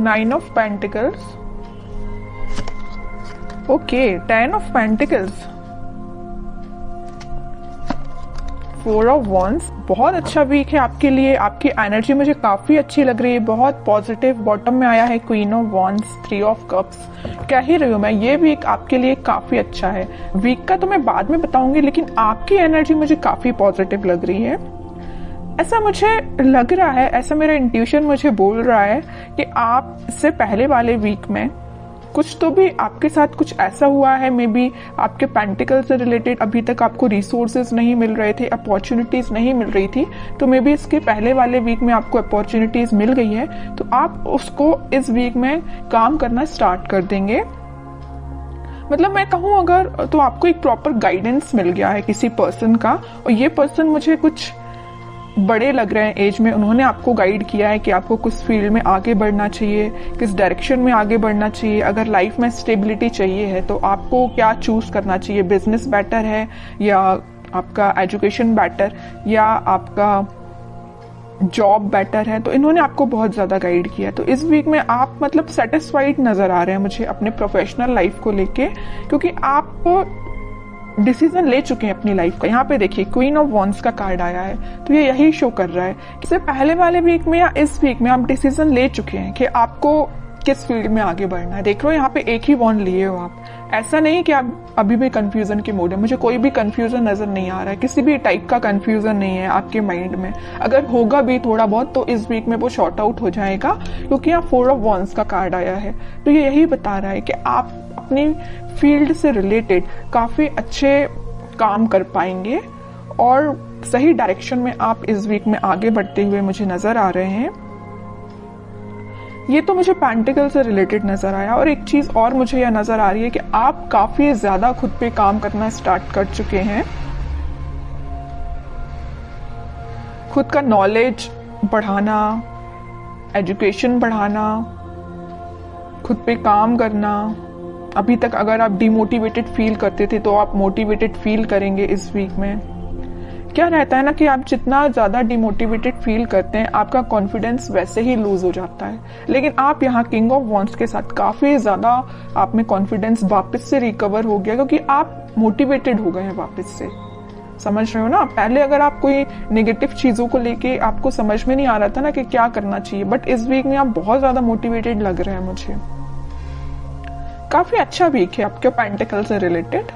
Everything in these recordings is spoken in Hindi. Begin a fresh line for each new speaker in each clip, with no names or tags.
9 of pentacles, okay 10 of pentacles, 4 of wands. बहुत अच्छा वीक है आपके लिए, आपकी एनर्जी मुझे काफी अच्छी लग रही है, बहुत पॉजिटिव। बॉटम में आया है queen of wands, 3 of cups. कह ही रही हूँ मैं, ये वीक आपके लिए काफी अच्छा है। वीक का तो मैं बाद में बताऊंगी, लेकिन आपकी एनर्जी मुझे काफी पॉजिटिव लग रही है। ऐसा मुझे लग रहा है, ऐसा मेरा इंट्यूशन मुझे बोल रहा है कि आप इससे पहले वाले वीक में कुछ तो भी आपके साथ कुछ ऐसा हुआ है, मे बी आपके पेंटिकल से रिलेटेड अभी तक आपको रिसोर्सेज नहीं मिल रहे थे, अपॉर्चुनिटीज नहीं मिल रही थी, तो मे बी इसके पहले वाले वीक में आपको अपॉर्चुनिटीज मिल गई है, तो आप उसको इस वीक में काम करना स्टार्ट कर देंगे। मतलब मैं कहूँ अगर, तो आपको एक प्रॉपर गाइडेंस मिल गया है किसी पर्सन का, और ये पर्सन मुझे कुछ बड़े लग रहे हैं एज में। उन्होंने आपको गाइड किया है कि आपको किस फील्ड में आगे बढ़ना चाहिए, किस डायरेक्शन में आगे बढ़ना चाहिए। अगर लाइफ में स्टेबिलिटी चाहिए है तो आपको क्या चूज करना चाहिए, बिजनेस बेटर है या आपका एजुकेशन बेटर या आपका जॉब बेटर है। तो इन्होंने आपको बहुत ज्यादा गाइड किया है। तो इस वीक में आप मतलब सेटिस्फाइड नजर आ रहे हैं मुझे अपने प्रोफेशनल लाइफ को लेके, क्योंकि आप डिसीजन ले चुके हैं अपनी लाइफ का। यहाँ पे देखिए क्वीन ऑफ वॉन्ड्स का कार्ड आया है, तो ये यही शो कर रहा है कि इससे पहले वाले वीक में या इस वीक में आप डिसीजन ले चुके हैं कि आपको किस फील्ड में आगे बढ़ना है। देख लो यहाँ पे एक ही वॉन्ड लिए हो आप, ऐसा नहीं कि आप अभी भी कंफ्यूजन के मोड है। मुझे कोई भी कंफ्यूजन नजर नहीं आ रहा है, किसी भी टाइप का कंफ्यूजन नहीं है आपके माइंड में। अगर होगा भी थोड़ा बहुत तो इस वीक में वो शॉर्ट आउट हो जाएगा, क्योंकि यहाँ 4 ऑफ वॉन्ड्स का कार्ड आया है। तो ये यही बता रहा है कि आप अपनी फील्ड से रिलेटेड काफी अच्छे काम कर पाएंगे और सही डायरेक्शन में आप इस वीक में आगे बढ़ते हुए मुझे नजर आ रहे हैं। ये तो मुझे पेंटिकल से रिलेटेड नजर आया, और एक चीज और मुझे यह नजर आ रही है कि आप काफी ज्यादा खुद पे काम करना स्टार्ट कर चुके हैं। खुद का नॉलेज बढ़ाना, एजुकेशन बढ़ाना, खुद पे काम करना। अभी तक अगर आप डिमोटिवेटेड फील करते थे तो आप मोटिवेटेड फील करेंगे इस वीक में। क्या रहता है ना कि आप जितना ज्यादा डिमोटिवेटेड फील करते हैं आपका कॉन्फिडेंस वैसे ही लूज हो जाता है, लेकिन आप यहाँ किंग ऑफ वॉन्ड्स के साथ काफी ज्यादा आप में कॉन्फिडेंस वापस से रिकवर हो गया, क्योंकि आप मोटिवेटेड हो गए हैं वापस से। समझ रहे हो ना, पहले अगर आप कोई नेगेटिव चीजों को लेके आपको समझ में नहीं आ रहा था ना कि क्या करना चाहिए, बट इस वीक में आप बहुत ज्यादा मोटिवेटेड लग रहे हैं मुझे। काफी अच्छा वीक है आपके पेंटिकल से रिलेटेड।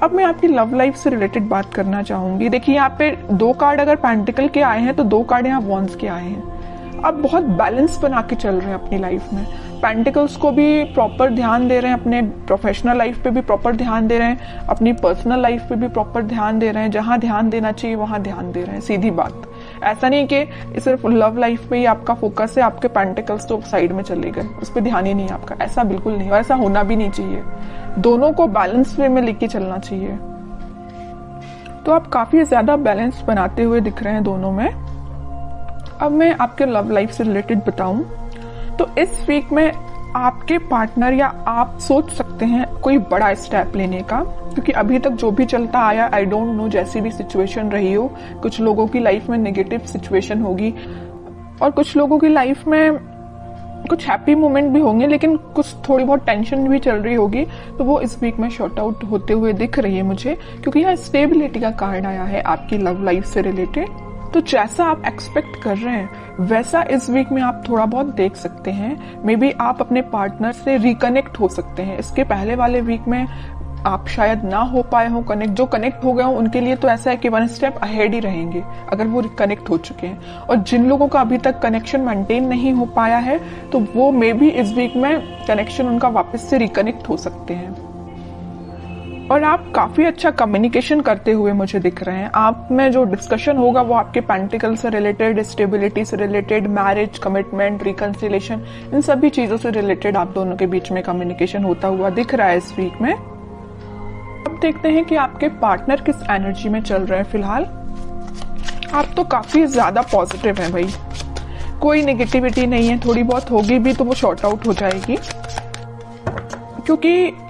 अब मैं आपकी लव लाइफ से रिलेटेड बात करना चाहूंगी। देखिए यहाँ पे 2 कार्ड अगर पेंटिकल के आए हैं तो 2 कार्ड यहाँ वॉन्ड्स के आए हैं। आप बहुत बैलेंस बना के चल रहे हैं अपनी लाइफ में। पेंटिकल्स को भी प्रॉपर ध्यान दे रहे हैं, अपने प्रोफेशनल लाइफ पे भी प्रॉपर ध्यान दे रहे हैं, अपनी पर्सनल लाइफ पे भी प्रॉपर ध्यान दे रहे हैं। जहां ध्यान देना चाहिए वहां ध्यान दे रहे हैं, सीधी बात। ऐसा नहीं कि सिर्फ लव लाइफ पे ही आपका फोकस है, आपके पेंटिकल्स तो साइड में चले गए, उस पर ध्यान ही नहीं आपका। ऐसा बिल्कुल नहीं, और ऐसा होना भी नहीं चाहिए। दोनों को बैलेंस वे में लेके चलना चाहिए। तो आप काफी ज्यादा बैलेंस बनाते हुए दिख रहे हैं दोनों में। अब मैं आपके लव लाइफ से रिलेटेड बताऊं तो इस वीक में आपके पार्टनर या आप सोच सकते हैं कोई बड़ा स्टेप लेने का, क्योंकि अभी तक जो भी चलता आया, आई डोंट नो, जैसी भी सिचुएशन रही हो, कुछ लोगों की लाइफ में नेगेटिव सिचुएशन होगी और कुछ लोगों की लाइफ में कुछ हैप्पी मोमेंट भी होंगे, लेकिन कुछ थोड़ी बहुत टेंशन भी चल रही होगी। तो वो इस वीक में शॉर्ट आउट होते हुए दिख रही है मुझे, क्योंकि यहाँ स्टेबिलिटी का कार्ड आया है आपकी लव लाइफ से रिलेटेड। तो जैसा आप एक्सपेक्ट कर रहे हैं वैसा इस वीक में आप थोड़ा बहुत देख सकते हैं। मे बी आप अपने पार्टनर से रिकनेक्ट हो सकते हैं। इसके पहले वाले वीक में आप शायद ना हो पाए हो कनेक्ट। जो कनेक्ट हो गए हो उनके लिए तो ऐसा है कि 1 स्टेप अहेड ही रहेंगे अगर वो कनेक्ट हो चुके हैं। और जिन लोगों का अभी तक कनेक्शन मेंटेन नहीं हो पाया है तो वो मे बी इस वीक में कनेक्शन उनका वापस से रिकनेक्ट हो सकते हैं। और आप काफी अच्छा कम्युनिकेशन करते हुए मुझे दिख रहे हैं। आप में जो डिस्कशन होगा वो आपके पेंटिकल से रिलेटेड, स्टेबिलिटी से रिलेटेड, मैरिज, कमिटमेंट, रिकंसिलेशन, इन सभी चीजों से रिलेटेड आप दोनों के बीच में कम्युनिकेशन होता हुआ दिख रहा है इस वीक में। अब देखते हैं कि आपके पार्टनर किस एनर्जी में चल रहे हैं फिलहाल। आप तो काफी ज्यादा पॉजिटिव हैं भाई, कोई नेगेटिविटी नहीं है। थोड़ी बहुत होगी भी तो वो शॉर्ट आउट हो जाएगी, क्योंकि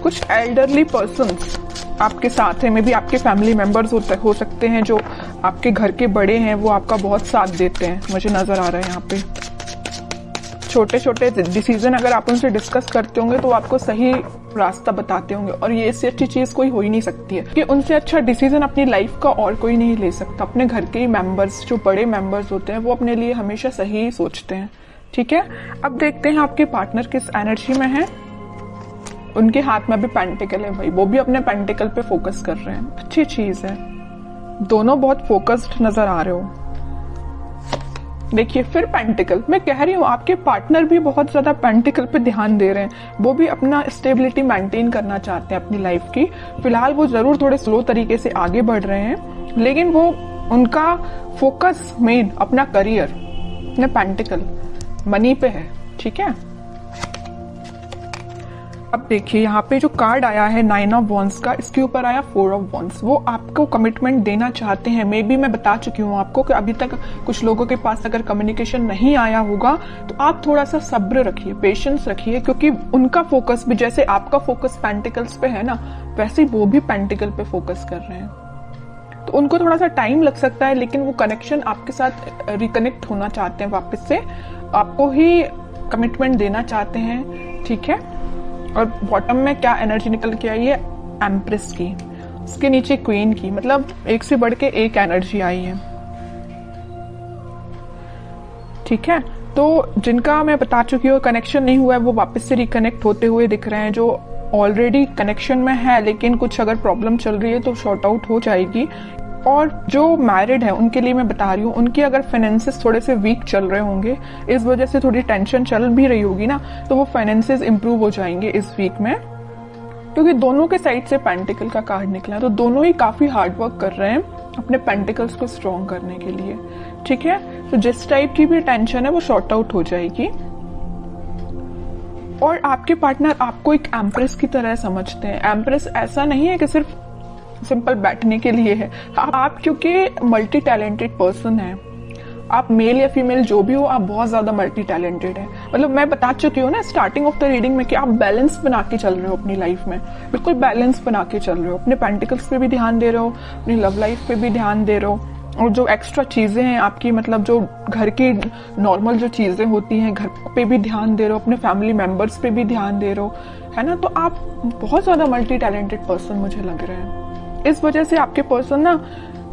कुछ एल्डरली पर्सन्स आपके साथ हैं। मे बी आपके फैमिली मेंबर्स हो सकते हैं जो आपके घर के बड़े हैं वो आपका बहुत साथ देते हैं, मुझे नजर आ रहा है यहाँ पे। छोटे छोटे डिसीजन अगर आप उनसे डिस्कस करते होंगे तो आपको सही रास्ता बताते होंगे, और ये इससे अच्छी चीज कोई हो ही नहीं सकती है कि उनसे अच्छा डिसीजन अपनी लाइफ का और कोई नहीं ले सकता। अपने घर के ही मेंबर्स, जो बड़े मेंबर्स होते हैं, वो अपने लिए हमेशा सही ही सोचते हैं। ठीक है, अब देखते हैं आपके पार्टनर किस एनर्जी में है। उनके हाथ में भी पेंटिकल है भाई, वो भी अपने पेंटिकल पे फोकस कर रहे हैं, अच्छी चीज है। दोनों बहुत फोकस्ड नजर आ रहे हो। देखिए फिर पेंटिकल, मैं कह रही हूँ आपके पार्टनर भी बहुत ज्यादा पेंटिकल पे ध्यान दे रहे हैं। वो भी अपना स्टेबिलिटी मेंटेन करना चाहते हैं अपनी लाइफ की। फिलहाल वो जरूर थोड़े स्लो तरीके से आगे बढ़ रहे हैं, लेकिन वो उनका फोकस मेन अपना करियर, अपने पेंटिकल, मनी पे है। ठीक है, अब देखिए यहाँ पे जो कार्ड आया है 9 ऑफ वॉन्ड्स का, इसके ऊपर आया 4 ऑफ वॉन्ड्स। वो आपको कमिटमेंट देना चाहते हैं। मे बी मैं बता चुकी हूँ आपको कि अभी तक कुछ लोगों के पास अगर कम्युनिकेशन नहीं आया होगा तो आप थोड़ा सा सब्र रखिए, पेशेंस रखिए, क्योंकि उनका फोकस भी जैसे आपका फोकस पेंटिकल्स पे है ना, वैसे वो भी पेंटिकल पे फोकस कर रहे हैं। तो उनको थोड़ा सा टाइम लग सकता है, लेकिन वो कनेक्शन आपके साथ रिकनेक्ट होना चाहते हैं वापस से, आपको ही कमिटमेंट देना चाहते हैं। ठीक है, और बॉटम में क्या एनर्जी निकल के आई है, एम्प्रेस की, उसके नीचे क्वीन की, मतलब एक से बढ़ के एक एनर्जी आई है। ठीक है, तो जिनका मैं बता चुकी हूँ कनेक्शन नहीं हुआ है, वो वापस से रिकनेक्ट होते हुए दिख रहे हैं। जो ऑलरेडी कनेक्शन में है लेकिन कुछ अगर प्रॉब्लम चल रही है तो शॉर्ट आउट हो जाएगी। और जो मैरिड है उनके लिए मैं बता रही हूँ, उनकी अगर फाइनेंसेस थोड़े से वीक चल रहे होंगे, इस वजह से थोड़ी टेंशन चल भी रही होगी ना, तो वो फाइनेंसेस इंप्रूव हो जाएंगे इस वीक में, क्योंकि दोनों के साइड से पेंटिकल का कार्ड निकला है। तो दोनों ही काफी हार्ड वर्क कर रहे हैं अपने पेंटिकल्स को स्ट्रॉन्ग करने के लिए। ठीक है, तो जिस टाइप की भी टेंशन है वो शॉर्ट आउट हो जाएगी। और आपके पार्टनर आपको एक एम्प्रेस की तरह समझते हैं। एम्प्रेस ऐसा नहीं है कि सिर्फ सिंपल बैठने के लिए है। आप क्योंकि मल्टी टैलेंटेड पर्सन है, आप मेल या फीमेल जो भी हो, आप बहुत ज्यादा मल्टी टैलेंटेड है। मतलब मैं बता चुकी हूँ ना स्टार्टिंग ऑफ द रीडिंग में कि आप बैलेंस बना के चल रहे हो अपनी लाइफ में, बिल्कुल बैलेंस बना के चल रहे हो। अपने पेंटिकल्स पे भी ध्यान दे रहे हो, अपनी लव लाइफ पे भी ध्यान दे रहे हो, और जो एक्स्ट्रा चीजें हैं आपकी, मतलब जो घर की नॉर्मल जो चीजें होती हैं, घर पे भी ध्यान दे रहे हो, अपने फैमिली मेंबर्स पे भी ध्यान दे रहे हो, है ना। तो आप बहुत ज्यादा मल्टी टैलेंटेड पर्सन मुझे लग रहे हैं। इस वजह से आपके पर्सन ना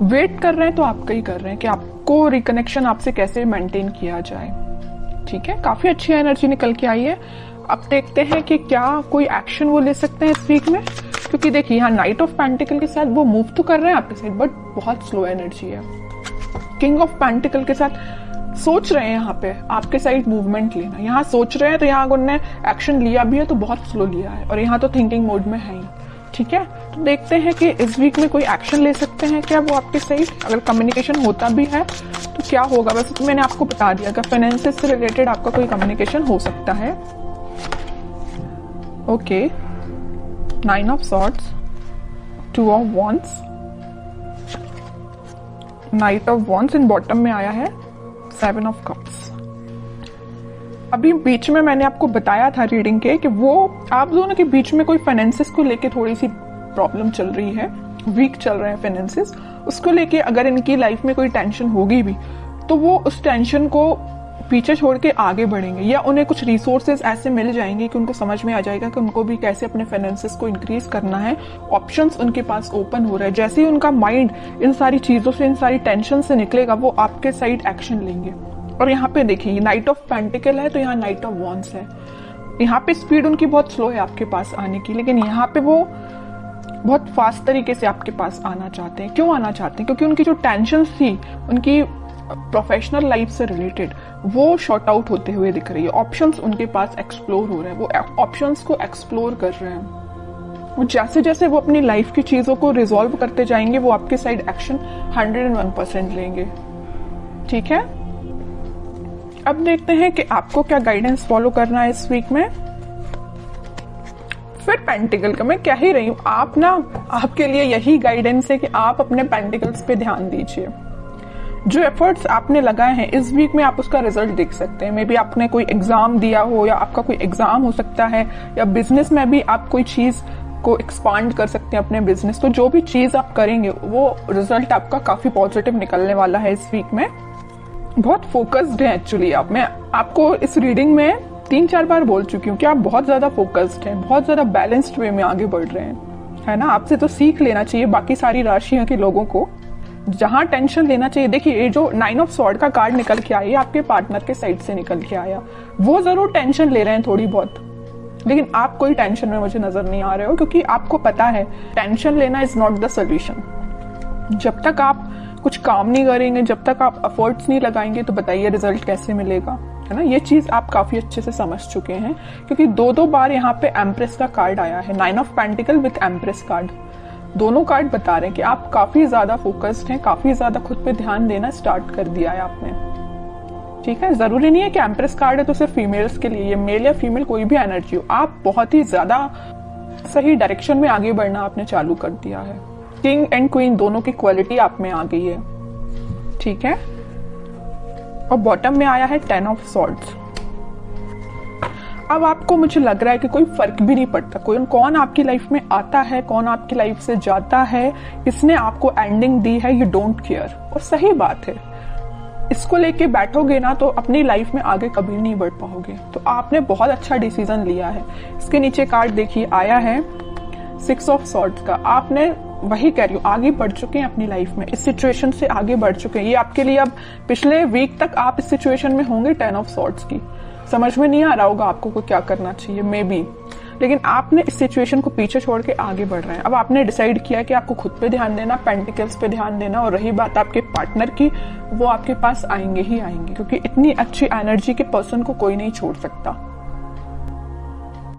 वेट कर रहे हैं, तो आपका ही कर रहे हैं कि आपको रिकनेक्शन आपसे कैसे मेंटेन किया जाए। ठीक है, काफी अच्छी एनर्जी निकल के आई है। अब देखते हैं कि क्या कोई एक्शन वो ले सकते हैं इस वीक में, क्योंकि देखिए यहाँ नाइट ऑफ पेंटिकल के साथ वो मूव तो कर रहे हैं आपके साइड, बट बहुत स्लो एनर्जी है। किंग ऑफ पेंटिकल के साथ सोच रहे हैं यहाँ पे आपके साइड मूवमेंट लेना, यहाँ सोच रहे हैं, तो यहाँ उन्होंने एक्शन लिया भी है तो बहुत स्लो लिया है, और यहाँ तो थिंकिंग मोड में है ही। ठीक है, तो देखते हैं कि इस वीक में कोई एक्शन ले सकते हैं क्या वो आपके साइड। अगर कम्युनिकेशन होता भी है तो क्या होगा। वैसे तो मैंने आपको बता दिया कि फाइनेंसेस से रिलेटेड आपका कोई कम्युनिकेशन हो सकता है। Okay, 9 of swords, 2 of wands, night of wands, in bottom में आया है 7 ऑफ कप्स। अभी बीच में मैंने आपको बताया था रीडिंग के कि वो आप दोनों के बीच में कोई फाइनेंसेस को लेके थोड़ी सी प्रॉब्लम चल रही है, वीक चल रहे हैं फाइनेंसेस। उसको लेके अगर इनकी लाइफ में कोई टेंशन होगी भी तो वो उस टेंशन को पीछे छोड़ के आगे बढ़ेंगे, या उन्हें कुछ रिसोर्सेज ऐसे मिल जाएंगे कि उनको समझ में आ जाएगा कि उनको भी कैसे अपने फाइनेंसेस को इंक्रीज करना है। ऑप्शंस उनके पास ओपन हो रहे हैं। जैसे ही उनका माइंड इन सारी चीजों से, इन सारी टेंशन से निकलेगा, वो आपके साइड एक्शन लेंगे। और यहाँ पे देखिए नाइट ऑफ पेंटिकल है तो यहाँ नाइट ऑफ वॉन्ड्स है। यहाँ पे स्पीड उनकी बहुत स्लो है आपके पास आने की, लेकिन यहाँ पे वो बहुत फास्ट तरीके से आपके पास आना चाहते हैं। क्यों आना चाहते हैं? क्योंकि उनकी जो टेंशन थी उनकी प्रोफेशनल लाइफ से रिलेटेड, वो शॉर्ट आउट होते हुए दिख रही है। ऑप्शंस उनके पास एक्सप्लोर हो रहे हैं, वो ऑप्शंस को एक्सप्लोर कर रहे हैं। वो जैसे जैसे वो अपनी लाइफ की चीजों को रिजॉल्व करते जाएंगे, वो आपके साइड एक्शन 101% लेंगे। ठीक है, अब देखते हैं कि आपको क्या गाइडेंस फॉलो करना है इस वीक में। फिर पेंटिकल का मैं कह ही रही हूं, आप ना, आपके लिए यही गाइडेंस है कि आप अपने पेंटिकल्स पे ध्यान दीजिए। जो एफर्ट्स आपने लगाए हैं इस वीक में, आप उसका रिजल्ट देख सकते हैं। मे बी आपने कोई एग्जाम दिया हो, या आपका कोई एग्जाम हो सकता है, या बिजनेस में भी आप कोई चीज को एक्सपांड कर सकते हैं अपने बिजनेस को। जो भी चीज आप करेंगे वो रिजल्ट आपका काफी पॉजिटिव निकलने वाला है इस वीक में। बहुत फोकस्ड है एक्चुअली आप। मैं आपको इस रीडिंग में 3-4 बार बोल चुकी हूँ कि आप बहुत ज्यादा फोकस्ड हैं, बहुत ज्यादा बैलेंस्ड वे में आगे बढ़ रहे हैं, है ना। आपसे तो सीख लेना चाहिए बाकी सारी राशियों के लोगों को, जहां टेंशन लेना चाहिए। देखिए ये जो 9 ऑफ स्वॉर्ड का कार्ड निकल के आई, आपके पार्टनर के साइड से निकल के आया, वो जरूर टेंशन ले रहे हैं थोड़ी बहुत, लेकिन आप कोई टेंशन में मुझे नजर नहीं आ रहे हो, क्योंकि आपको पता है टेंशन लेना इज नॉट द सोल्यूशन। जब तक आप कुछ काम नहीं करेंगे, जब तक आप एफर्ट्स नहीं लगाएंगे, तो बताइए रिजल्ट कैसे मिलेगा, है ना। ये चीज आप काफी अच्छे से समझ चुके हैं, क्योंकि 2-2 बार यहाँ पे एम्प्रेस का कार्ड आया है, 9 of pentacle with empress card. दोनों कार्ड बता रहे हैं कि आप काफी ज्यादा फोकस्ड हैं, काफी ज्यादा खुद पे ध्यान देना स्टार्ट कर दिया है आपने, ठीक है। जरूरी नहीं है कि एम्प्रेस कार्ड है तो सिर्फ फीमेल्स के लिए, ये मेल या फीमेल कोई भी एनर्जी हो, आप बहुत ही ज्यादा सही डायरेक्शन में आगे बढ़ना आपने चालू कर दिया है। किंग एंड क्वीन दोनों की क्वालिटी आप में आ गई है, ठीक है। और बॉटम में आया है 10 ऑफ सॉर्ड्स। अब आपको मुझे लग रहा है कि कोई फर्क भी नहीं पड़ता कौन आपकी लाइफ में आता है, कौन आपकी लाइफ से जाता है, किसने आपको एंडिंग दी है, यू डोंट केयर। और सही बात है, इसको लेके बैठोगे ना तो अपनी लाइफ में आगे कभी नहीं बढ़ पाओगे। तो आपने बहुत अच्छा डिसीजन लिया है। इसके नीचे कार्ड देखिए आया है 6 ऑफ सॉर्ड्स का। आपने वही कह रही हूँ, आगे बढ़ चुके हैं अपनी लाइफ में, इस सिचुएशन से आगे बढ़ चुके हैं। ये आपके लिए अब पिछले वीक तक आप इस सिचुएशन में होंगे 10 ऑफ सॉर्ड्स की, समझ में नहीं आ रहा होगा आपको को क्या करना चाहिए मे बी, लेकिन आपने इस सिचुएशन को पीछे छोड़ के आगे बढ़ रहे हैं। अब आपने डिसाइड किया कि आपको खुद पे ध्यान देना, पेंटिकल्स पे ध्यान देना, और रही बात आपके पार्टनर की, वो आपके पास आएंगे ही आएंगे, क्योंकि इतनी अच्छी एनर्जी के पर्सन को कोई नहीं छोड़ सकता।